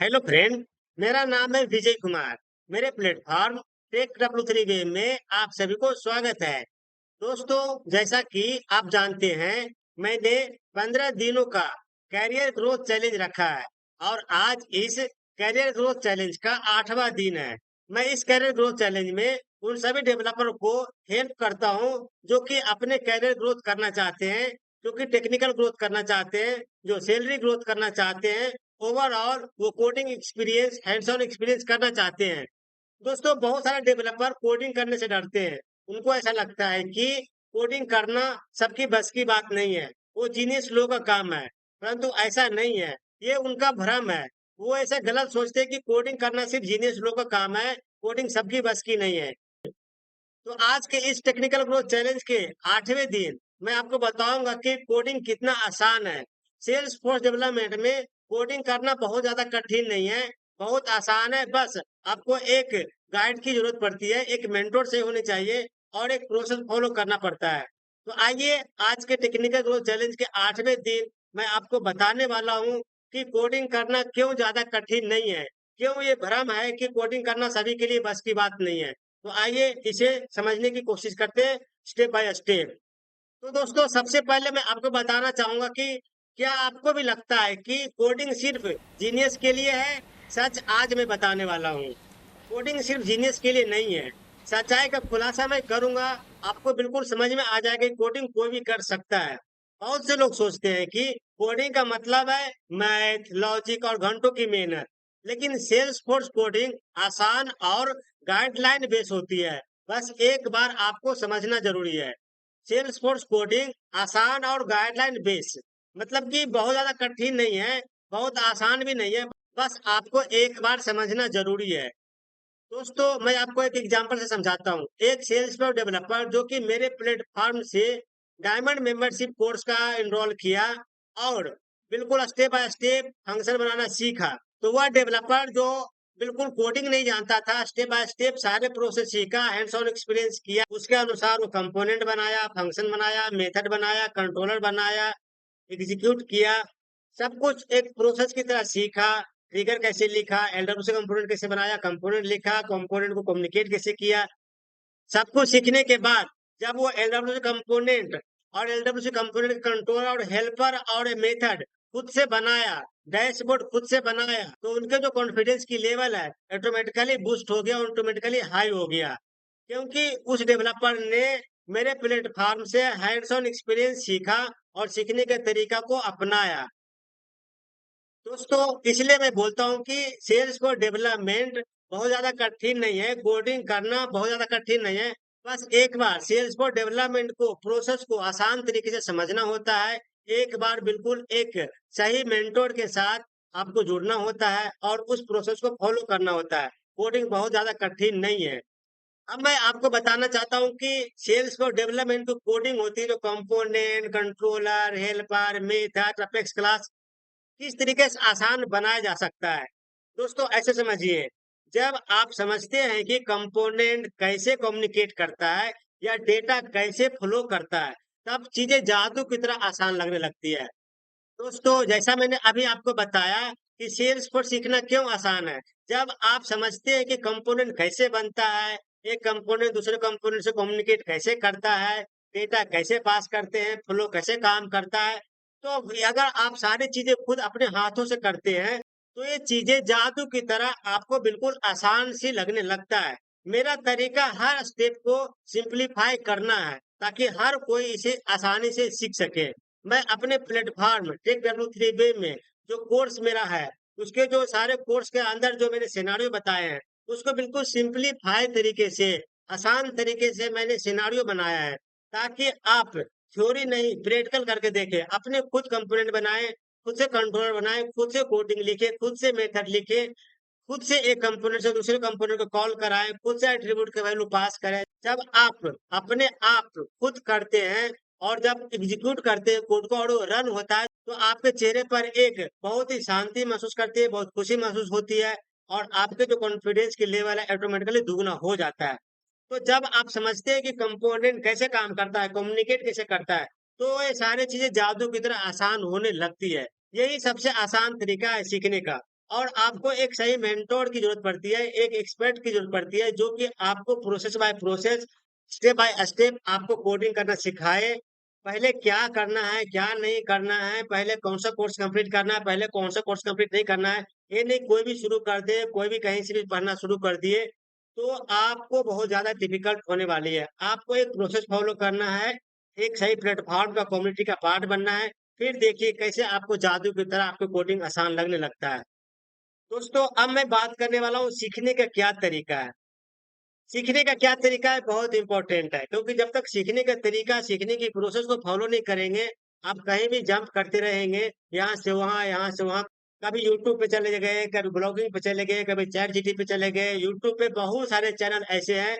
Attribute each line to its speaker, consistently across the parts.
Speaker 1: Hello friend. मेरा नाम है विजय कुमार। मेरे platform tech W three way में आप सभी को स्वागत है। दोस्तों, जैसा कि आप जानते हैं, मैंने 15 दिनों का कैरियर ग्रोथ चैलेंज रखा है और आज इस कैरियर ग्रोथ चैलेंज का 8वां दिन है। मैं इस कैरियर ग्रोथ चैलेंज में उन सभी डेवलपर को हेल्प करता हूं जो कि अपने कैरियर ग्रोथ करना चाहते हैं, जो कि टेक्निकल ग्रोथ करना चाहते हैं, जो सैलरी ग्रोथ करना चाहते हैं, ओवरऑल वो coding experience, hands on experience करना चाहते हैं। दोस्तों, बहुत सारे डेवलपर कोडिंग करने से डरते हैं। उनको ऐसा लगता है कि कोडिंग करना सबकी बस की बात नहीं है, वो जीनियस लोगों का काम है। परंतु ऐसा नहीं है, ये उनका भ्रम है। वो ऐसा गलत सोचते हैं कि कोडिंग करना सिर्फ जीनियस लोगों का काम है, कोडिंग सबकी बस की नहीं है। तो आज के इस टेक्निकल ग्रोथ चैलेंज के 8वें दिन मैं आपको बताऊंगा कि कोडिंग कितना आसान है। सेल्स फोर्स डेवलपमेंट में कोडिंग करना बहुत ज्यादा कठिन नहीं है, बहुत आसान है। बस आपको एक गाइड की जरूरत पड़ती है, एक मेंटोर से होनी चाहिए और एक प्रोसेस फॉलो करना पड़ता है। तो आइए, आज के टेक्निकल ग्रोथ चैलेंज के 8वें दिन मैं आपको बताने वाला हूँ कि कोडिंग करना क्यों ज्यादा कठिन नहीं है, क्यों ये भ्रम है कि कोडिंग करना सभी के लिए बस की बात नहीं है। तो आइए इसे समझने की कोशिश करते हैं स्टेप बाय स्टेप। तो दोस्तों, सबसे पहले मैं आपको बताना चाहूंगा कि क्या आपको भी लगता है कि कोडिंग सिर्फ जीनियस के लिए है? सच आज मैं बताने वाला हूँ, कोडिंग सिर्फ जीनियस के लिए नहीं है। सच्चाई का खुलासा मैं करूंगा, आपको बिल्कुल समझ में आ जाएगा कि कोडिंग कोई भी कर सकता है। बहुत से लोग सोचते हैं कि कोडिंग का मतलब है मैथ, लॉजिक और घंटों की मेहनत। लेकिन सेल्स फोर्स कोडिंग आसान और गाइडलाइन बेस होती है। बस एक बार आपको समझना जरूरी है। सेल्स फोर्स कोडिंग आसान और गाइडलाइन बेस मतलब कि बहुत ज्यादा कठिन नहीं है, बहुत आसान भी नहीं है। बस आपको एक बार समझना जरूरी है। दोस्तों, मैं आपको एक एग्जांपल से समझाता हूँ। एक सेल्स पर डेवलपर जो कि मेरे प्लेटफॉर्म से डायमंड मेंबरशिप कोर्स का एनरोल किया और बिल्कुल स्टेप बाय स्टेप फंक्शन बनाना सीखा। तो वह डेवलपर जो बिल्कुल कोडिंग नहीं जानता था, स्टेप बाय स्टेप सारे प्रोसेस सीखा, हैंड्स ऑन एक्सपीरियंस किया, उसके अनुसार वो कंपोनेंट बनाया, फंक्शन बनाया, मेथड बनाया, कंट्रोलर बनाया, एग्जीक्यूट किया। सब कुछ एक प्रोसेस की तरह सीखा। ट्रिगर कैसे लिखा, एलडब्ल्यू से कंपोनेंट कैसे बनाया, कंपोनेंट लिखा, कंपोनेंट को कम्युनिकेट कैसे किया। सब कुछ सीखने के बाद जब वो एलडब्ल्यू से कंपोनेंट और एलडब्ल्यू से कंपोनेंट कंट्रोलर और हेल्पर और मेथड खुद से बनाया, डैशबोर्ड खुद से बनाया, तो उनके जो कॉन्फिडेंस की लेवल है ऑटोमेटिकली बूस्ट हो गया, ऑटोमेटिकली हाई हो गया। क्योंकि उस डेवलपर ने मेरे प्लेटफॉर्म से हैंड्स ऑन एक्सपीरियंस सीखा और सीखने के तरीका को अपनाया। दोस्तों, इसलिए मैं बोलता हूँ कि सेल्स को डेवलपमेंट बहुत ज्यादा कठिन नहीं है, कोडिंग करना बहुत ज्यादा कठिन नहीं है। बस एक बार सेल्स को डेवलपमेंट को, प्रोसेस को आसान तरीके से समझना होता है। एक बार बिल्कुल एक सही मेंटोर के साथ आपको जुड़ना होता है और उस प्रोसेस को फॉलो करना होता है। कोडिंग बहुत ज्यादा कठिन नहीं है। अब मैं आपको बताना चाहता हूँ कि सेल्स को डेवलपमेंट की कोडिंग होती है, जो component, controller, helper, method, apex class किस तरीके से आसान बनाया जा सकता है। दोस्तों, ऐसे समझिए, जब आप समझते हैं कि कंपोनेंट कैसे कम्युनिकेट करता है या डेटा कैसे फ्लो करता है, तब चीजें जादू की तरह आसान लगने लगती है। दोस्तों, जैसा मैंने अभी आपको बताया कि सेल्स पर सीखना क्यों आसान है। जब आप समझते हैं कि कंपोनेंट कैसे बनता है, एक कंपोनेंट दूसरे कंपोनेंट से कम्युनिकेट कैसे करता है, डेटा कैसे पास करते हैं, फ्लो कैसे काम करता है, तो अगर आप सारी चीजें खुद अपने हाथों से करते हैं, तो ये चीजें जादू की तरह आपको बिल्कुल आसान सी लगने लगता है। मेरा तरीका हर स्टेप को सिंप्लीफाई करना है ताकि हर कोई इसे आसानी से सीख सके। मैं अपने platform tech W three B में जो कोर्स मेरा है, उसके जो सारे कोर्स के अंदर जो मैंने सिनारियो बताए हैं, उसको बिल्कुल सिंप्लीफाई तरीके से, आसान तरीके से मैंने सिनारियो बनाया है ताकि आप थ्योरी नहीं प्रैक्टिकल करके देखें, अपने खुद कंपोनेंट बनाए, खुद से कंट्रोलर बनाए, खुद से कोडिंग लिखे, खुद से मेथड लिखे, खुद से एक कंपोनेंट से दूसरे कंपोनेंट को कॉल कराएं, खुद से एट्रीब्यूट के वैल्यू पास करें। जब आप अपने आप खुद करते हैं और जब एग्जीक्यूट करते हैं कोड को और वो रन होता है, तो आपके चेहरे पर एक बहुत ही शांति महसूस करती है, बहुत खुशी महसूस होती है और आपके जो कॉन्फिडेंस की लेवल है ऑटोमेटिकली दुगना हो जाता है। तो जब आप समझते हैं कि कंपोनेंट कैसे काम करता है, कम्युनिकेट कैसे करता है, तो ये सारी चीजें जादू की तरह आसान होने लगती है। यही सबसे आसान तरीका है सीखने का। और आपको एक सही मेंटोर की ज़रूरत पड़ती है, एक एक्सपर्ट की ज़रूरत पड़ती है, जो कि आपको process by process, step by step आपको कोडिंग करना सिखाए। पहले क्या करना है, क्या नहीं करना है, पहले कौन-सा कोर्स कंप्लीट करना है, पहले कौन-सा कोर्स कंप्लीट नहीं करना है। ये नहीं कोई भी शुरू कर दे, कोई भी कहीं से भी पढ़ना शुरू कर दिए, तो आपको बहुत ज़्यादा डिफ़िकल्ट होने वाली है। आपको एक प्रोसेस फ़ॉलो करना है, एक सही प्लेटफ़ॉर्म का कम्युनिटी का पार्ट बनना है, फिर देखिए कैसे आपको जादू की तरह आपको कोडिंग आसान लगने लगता है। दोस्तों, अब मैं बात करने वाला हूँ सीखने का क्या तरीका है। सीखने का क्या तरीका है बहुत इम्पोर्टेंट है, क्योंकि जब तक सीखने का तरीका, सीखने की प्रोसेस को फॉलो नहीं करेंगे, आप कहीं भी जंप करते रहेंगे, यहाँ से वहाँ, यहाँ से वहाँ। कभी यूट्यूब पे चले गए, कभी ब्लॉगिंग पे चले गए, कभी चैट जीटीपी पे चले गए। यूट्यूब पे बहुत सारे चैनल ऐसे हैं,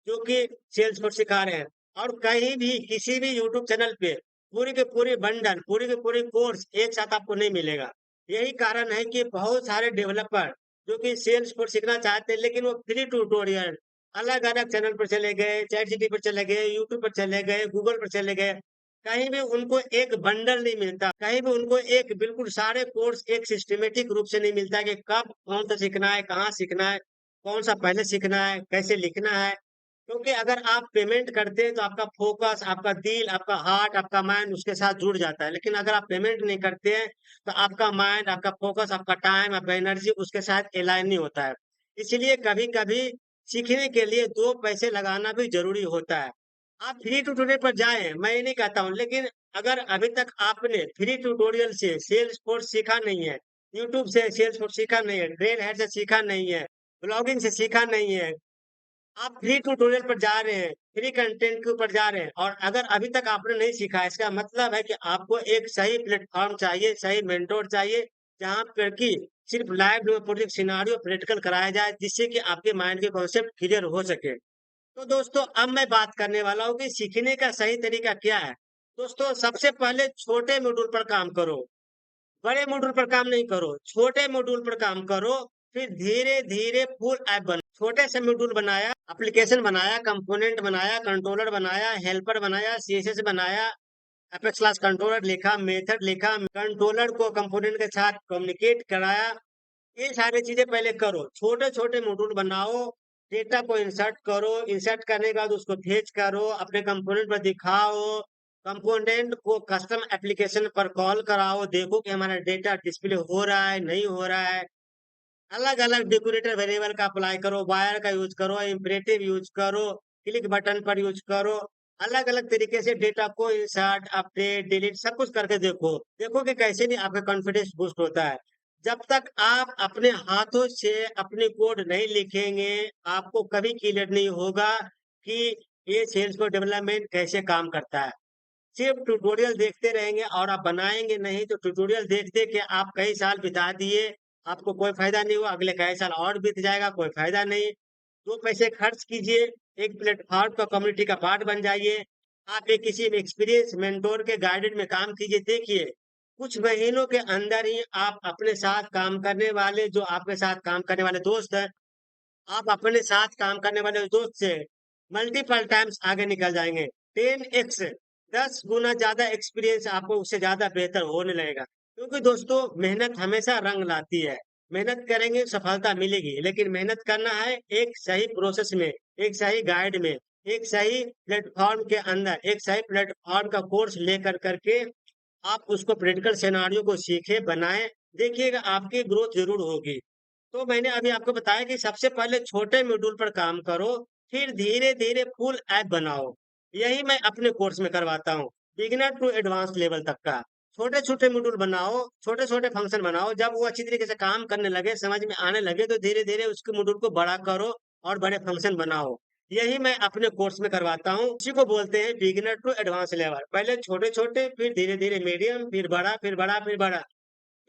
Speaker 1: जो कि सेल्स को सिखा रहे हैं। और कहीं भी, किसी भी यूट्यूब चैनल पे पूरी के पूरी बंडल, पूरी के पूरी कोर्स एक साथ आपको नहीं मिलेगा। यही कारण है कि बहुत सारे डेवलपर जो कि सेल्स को सीखना चाहते हैं, लेकिन वो फ्री ट्यूटोरियल अलग-अलग चैनल पर चले गए, चैटजीपीटी पर चले गए, यूट्यूब पर चले गए, गूगल पर चले गए। कहीं भी उनको एक बंडल नहीं मिलता, कहीं भी उनको एक बिल्कुल सारे कोर्स एक सिस्टमैटिक रूप से नहीं मिलता कि कब कौन-सा सीखना है, कहाँ सीखना है, कौन-सा पहले सीखना है, कैसे लिखना है। क्योंकि अगर आप पेमेंट करते हैं तो आपका फ़ोकस, आपका दिल, आपका हार्ट, आपका माइंड उसके साथ जुड़ जाता है। लेकिन अगर आप पेमेंट नहीं करते हैं, तो आपका माइंड, आपका फ़ोकस, आपका टाइम, आपका एनर्जी उसके साथ अलाइन नहीं होता है। इसीलिए कभी-कभी सीखने के लिए 2 पैसे लगाना भी ज़रूरी होता है। आप फ्री ट्यूटोरियल पर जाएँ, मैं ये नहीं कहता हूँ, लेकिन अगर अभी तक आपने फ्री ट्यूटोरियल से सेल्सफोर्स सीखा नहीं है, यूट्यूब से सेल्सफोर्स सीखा नहीं है, ट्रेलहेड से सीखा नहीं है, ब्लॉगिंग से सीखा नहीं है, आप फ्री ट्यूटोरियल पर जा रहे हैं, फ्री कंटेंट के ऊपर जा रहे हैं और अगर अभी तक आपने नहीं सीखा है, इसका मतलब है कि आपको एक सही प्लेटफ़ॉर्म चाहिए, सही मेंटर चाहिए, जहाँ पर कि सिर्फ़ live demo project scenario practical कराया जाए, जिससे कि आपके माइंड के कॉन्सेप्ट क्लियर हो सके। तो दोस्तों, अब मैं बात करने वाला हूँ कि सीखने का सही तरीका क्या है? दोस्तों, सबसे पहले छोटे मॉड्यूल पर काम करो। बड़े मॉड्यूल पर काम नहीं करो, छोटे मॉड्यूल पर काम करो, फिर धीरे-धीरे फुल ऐप छोटे से मॉड्यूल बनाया, एप्लीकेशन बनाया, कंपोनेंट बनाया, कंट्रोलर बनाया, हेल्पर बनाया, सीएसएस बनाया, एपेक्स क्लास कंट्रोलर लिखा, मेथड लिखा, कंट्रोलर को कंपोनेंट के साथ कम्युनिकेट कराया। ये सारी चीज़ें पहले करो, छोटे-छोटे मॉड्यूल बनाओ, डेटा को इंसर्ट करो, इंसर्ट करने के बाद उसको फेच करो, अपने कंपोनेंट पर दिखाओ, कंपोनेंट को कस्टम एप्लीकेशन पर कॉल कराओ, देखो कि हमारा डेटा डिस्प्ले हो रहा है, नहीं हो रहा है। अलग-अलग डेकोरेटर वेरिएबल का अप्लाई करो, वायर का यूज़ करो, इम्परेटिव यूज़ करो, क्लिक बटन पर यूज़ करो। अलग-अलग तरीके से डेटा को इंसर्ट, अपडेट, डिलीट सब कुछ करके देखो। देखो कि कैसे नहीं आपका कॉन्फिडेंस बूस्ट होता है। जब तक आप अपने हाथों से अपनी कोड नहीं लिखेंगे, आपको कभी क्लियर नहीं होगा कि ये सेल्स को डेवलपमेंट कैसे काम करता है। सिर्फ ट्यूटोरियल देखते रहेंगे और आप बनाएँगे नहीं, तो ट्यूटोरियल देख-देख के आप कई साल बिता दिए, आपको कोई फ़ायदा नहीं हुआ, अगले कई साल और बीत जाएगा, कोई फ़ायदा नहीं। 2 पैसे खर्च कीजिए, एक प्लेटफ़ॉर्म का कम्युनिटी का पार्ट बन जाइए। आप एक किसी एक्सपीरियंस मेंटर के गाइडेड में काम कीजिए, देखिए, कुछ महीनों के अंदर ही आप अपने साथ काम करने वाले जो आपके साथ काम करने वाले दोस्त हैं, आप अपने साथ काम करने वाले दोस्त से मल्टीपल टाइम्स आगे निकल जाएँगे। 10x 10 गुना ज़्यादा एक्सपीरियंस आपको उससे ज़्यादा बेहतर होने लगेगा। क्योंकि दोस्तों मेहनत हमेशा रंग लाती है। मेहनत करेंगे सफलता मिलेगी, लेकिन मेहनत करना है एक सही प्रोसेस में, एक सही गाइड में, एक सही प्लेटफ़ॉर्म के अंदर, एक सही प्लेटफ़ॉर्म का कोर्स लेकर करके आप उसको प्रैक्टिकल सिनेरियो को सीखें, बनाएँ, देखिएगा आपकी ग्रोथ ज़रूर होगी। तो मैंने अभी आपको बताया कि सबसे पहले छोटे मॉड्यूल पर काम करो, फिर धीरे-धीरे फुल ऐप बनाओ। यही मैं अपने कोर्स में करवाता हूँ, बिगिनर टू एडवांस लेवल तक का। छोटे-छोटे मॉड्यूल बनाओ, छोटे-छोटे फंक्शन बनाओ, जब वो अच्छी तरीके से काम करने लगे, समझ में आने लगे, तो धीरे-धीरे उसके मॉड्यूल को बड़ा करो और बड़े फंक्शन बनाओ। यही मैं अपने कोर्स में करवाता हूँ, इसी को बोलते हैं बिगिनर टू एडवांस लेवल। पहले छोटे-छोटे, फिर धीरे-धीरे मीडियम, फिर बड़ा, फिर बड़ा, फिर बड़ा।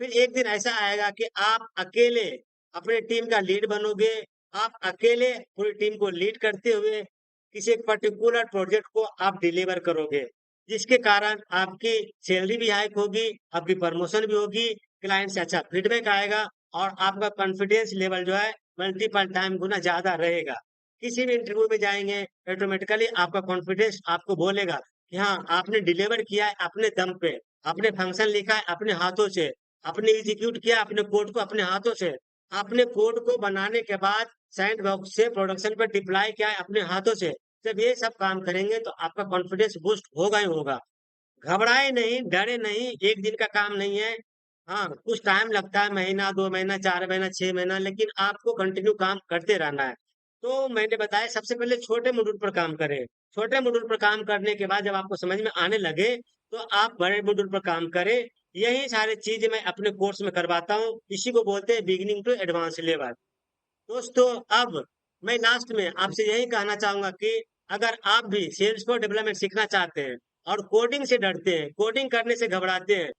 Speaker 1: फिर एक दिन ऐसा आएगा कि आप अकेले अपने टीम का लीड बनोगे, आप अकेले पूरी टीम को लीड करते हुए किसी एक पर्टिकुलर प्रोजेक्ट को आप डिलीवर करोगे, जिसके कारण आपकी सैलरी भी हाइक होगी, आपकी प्रमोशन भी होगी, क्लाइंट से अच्छा फीडबैक आएगा और आपका कॉन्फिडेंस लेवल जो है मल्टीपल टाइम गुना ज़्यादा रहेगा। किसी भी इंटरव्यू में जाएँगे, ऑटोमेटिकली आपका कॉन्फिडेंस आपको बोलेगा कि हाँ, आपने डिलीवर किया है अपने दम पे, आपने फंक्शन लिखा है अपने हाथों से। आपने एग्जीक्यूट किया अपने कोड को अपने हाथों से। आपने कोड को बनाने के बाद सैंडबॉक्स से प्रोडक्शन पर डिप्लॉय किया है अपने हाथों से। जब ये सब काम करेंगे तो आपका कॉन्फिडेंस बूस्ट होगा ही होगा। घबराए नहीं, डरे नहीं, एक दिन का काम नहीं है। हाँ, कुछ टाइम लगता है, महीना, 2 महीना, 4 महीना, 6 महीना, लेकिन आपको कंटिन्यू काम करते रहना है। तो मैंने बताया सबसे पहले छोटे मॉड्यूल पर काम करें। छोटे मॉड्यूल पर काम करने के बाद जब आपको समझ में आने लगे, तो आप बड़े मॉड्यूल पर काम करें। यही सारी चीज़ मैं अपने कोर्स में करवाता हूँ। इसी को बोलते हैं बिगिनिंग टू एडवांस लेवल। दोस्तों, अब मैं लास्ट में आपसे यही कहना चाहूँगा कि अगर आप भी सेल्सफोर्स डेवलपमेंट सीखना चाहते हैं और कोडिंग से डरते हैं, कोडिंग करने से घबराते हैं,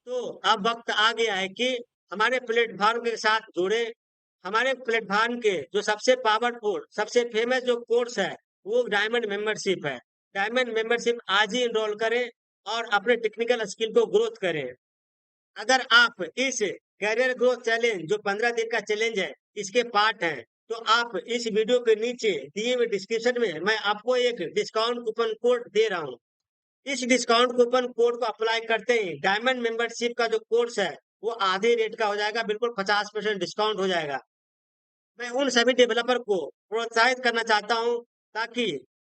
Speaker 1: तो अब वक्त आ गया है कि हमारे प्लेटफॉर्म के साथ जुड़े। हमारे प्लेटफॉर्म के जो सबसे पावरफुल, सबसे फेमस जो कोर्स है, वो डायमंड मेंबरशिप है। डायमंड मेंबरशिप आज ही एनरोल करें और अपने टेक्निकल स्किल को ग्रोथ करें। अगर आप इस करियर ग्रोथ चैलेंज जो 15 दिन का चैलेंज है, इसके पार्ट हैं, तो आप इस वीडियो के नीचे दिए हुए डिस्क्रिप्शन में मैं आपको एक डिस्काउंट कूपन कोड दे रहा हूँ। इस डिस्काउंट कूपन कोड को अप्लाई करते ही डायमंड मेंबरशिप का जो कोर्स है, वो आधे रेट का हो जाएगा, बिल्कुल 50% डिस्काउंट हो जाएगा। मैं उन सभी डेवलपर को प्रोत्साहित करना चाहता हूँ ताकि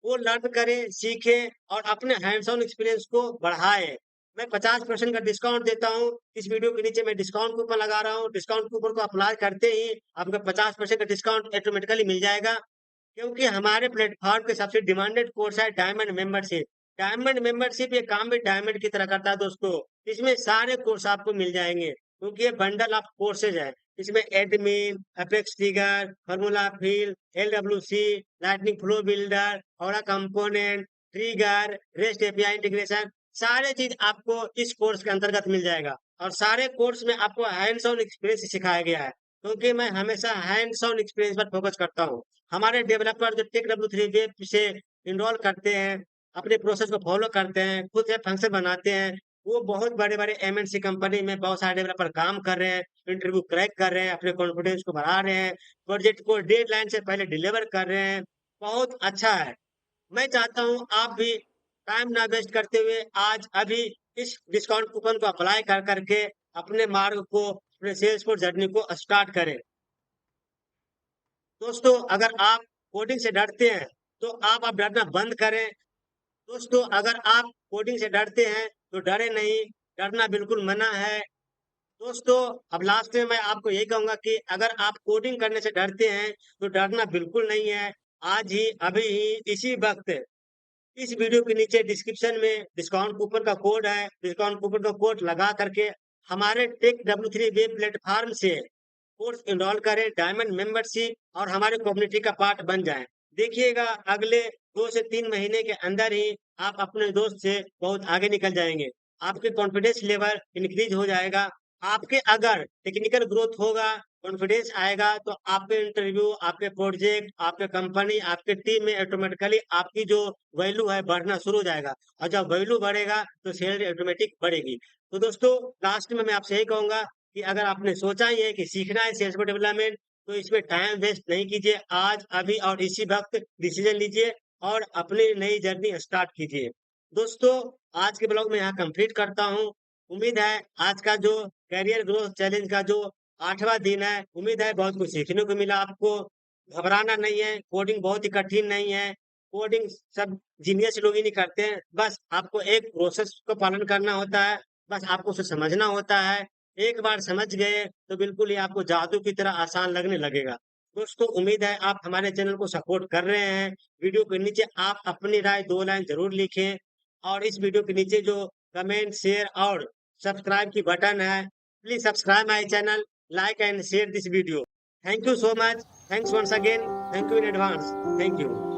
Speaker 1: वो लर्न करें, सीखें और अपने हैंड्स ऑन एक्सपीरियंस को बढ़ाएँ। मैं 50% का डिस्काउंट देता हूँ। इस वीडियो के नीचे मैं डिस्काउंट कूपन लगा रहा हूँ। डिस्काउंट कूपन को अप्लाई करते ही आपको 50% का डिस्काउंट ऑटोमेटिकली मिल जाएगा। क्योंकि हमारे प्लेटफॉर्म के सबसे डिमांडेड कोर्स है डायमंड मेंबरशिप। डायमंड मेंबरशिप ये काम भी डायमंड की तरह करता है दोस्तों। इसमें सारे कोर्स आपको मिल जाएंगे क्योंकि ये बंडल ऑफ कोर्सेज है। इसमें admin, Apex trigger, formula field, LWC, lightning flow builder, और component, trigger, REST API integration, सारे चीज आपको इस कोर्स के अंतर्गत मिल जाएगा। और सारे कोर्स में आपको हैंड्स ऑन एक्सपीरियंस सिखाया गया है, क्योंकि मैं हमेशा हैंड्स ऑन एक्सपीरियंस पर फोकस करता हूँ। हमारे डेवलपर जो टेक डब्ल्यू 3 वेब से इनरोल करते हैं, अपने प्रोसेस को फॉलो करते हैं, खुद से फंक्शन बनाते हैं, वो बहुत बड़े-बड़े एमएनसी कंपनी में बहुत सारे डेवलपर काम कर रहे हैं, इंटरव्यू क्रैक कर रहे हैं, अपने कॉन्फिडेंस को बढ़ा रहे हैं, प्रोजेक्ट को डेडलाइन से पहले डिलीवर कर रहे हैं। बहुत अच्छा है। मैं चाहता हूँ आप भी टाइम ना वेस्ट करते हुए आज अभी इस डिस्काउंट कूपन को अप्लाई कर करके अपने मार्ग को, अपने सेल्सफोर्स जर्नी को स्टार्ट करें। दोस्तों, अगर आप कोडिंग से डरते हैं, तो आप अब डरना बंद करें। दोस्तों, अगर आप कोडिंग से डरते हैं, तो डरे नहीं, डरना बिल्कुल मना है। दोस्तों, अब लास्ट में मैं आपको यही कहूँगा कि अगर आप कोडिंग करने से डरते हैं, तो डरना बिल्कुल नहीं है। आज ही, अभी ही, इसी वक़्त इस वीडियो के नीचे डिस्क्रिप्शन में डिस्काउंट कूपन का कोड है। डिस्काउंट कूपन का कोड लगा करके हमारे टेक डब्ल्यू 3 वेब प्लेटफॉर्म से कोर्स इनरोल करें, डायमंड मेंबरशिप और हमारे कम्युनिटी का पार्ट बन जाएं। देखिएगा अगले 2 से 3 महीने के अंदर ही आप अपने दोस्त से बहुत आगे निकल जाएंगे। आपके कॉन्फिडेंस लेवल इंक्रीज हो जाएगा। आपके अगर टेक्निकल ग्रोथ होगा, कॉन्फिडेंस आएगा, तो आपके इंटरव्यू, आपके प्रोजेक्ट, आपके कंपनी, आपके टीम में ऑटोमेटिकली आपकी जो वैल्यू है बढ़ना शुरू हो जाएगा। और जब वैल्यू बढ़ेगा तो सैलरी ऑटोमेटिक बढ़ेगी। तो दोस्तों, लास्ट में मैं आपसे यही कहूंगा कि अगर आपने सोचा ही है कि सीखना है सेल्स डेवलपमेंट, तो इसमें टाइम वेस्ट नहीं कीजिए। आज, अभी और इसी वक्त डिसीजन लीजिए और अपनी नई जर्नी स्टार्ट कीजिए। दोस्तों, आज के ब्लॉग में यहाँ कंप्लीट करता हूँ। उम्मीद है आज का जो करियर ग्रोथ चैलेंज का जो 8वां दिन है, उम्मीद है बहुत कुछ सीखने को मिला आपको। घबराना नहीं है, कोडिंग बहुत ही कठिन नहीं है। कोडिंग सब जीनियस लोग ही नहीं करते हैं। बस आपको एक प्रोसेस को पालन करना होता है, बस आपको उसे समझना होता है। एक बार समझ गए तो बिल्कुल ही आपको जादू की तरह आसान लगने लगेगा। दोस्तों, उम्मीद है आप हमारे चैनल को सपोर्ट कर रहे हैं। वीडियो के नीचे आप अपनी राय 2 लाइन ज़रूर लिखें और इस वीडियो के नीचे जो कमेंट, शेयर और सब्सक्राइब की बटन है, please subscribe my channel, like and share this video. Thank you so much. Thanks once again. Thank you in advance. Thank you.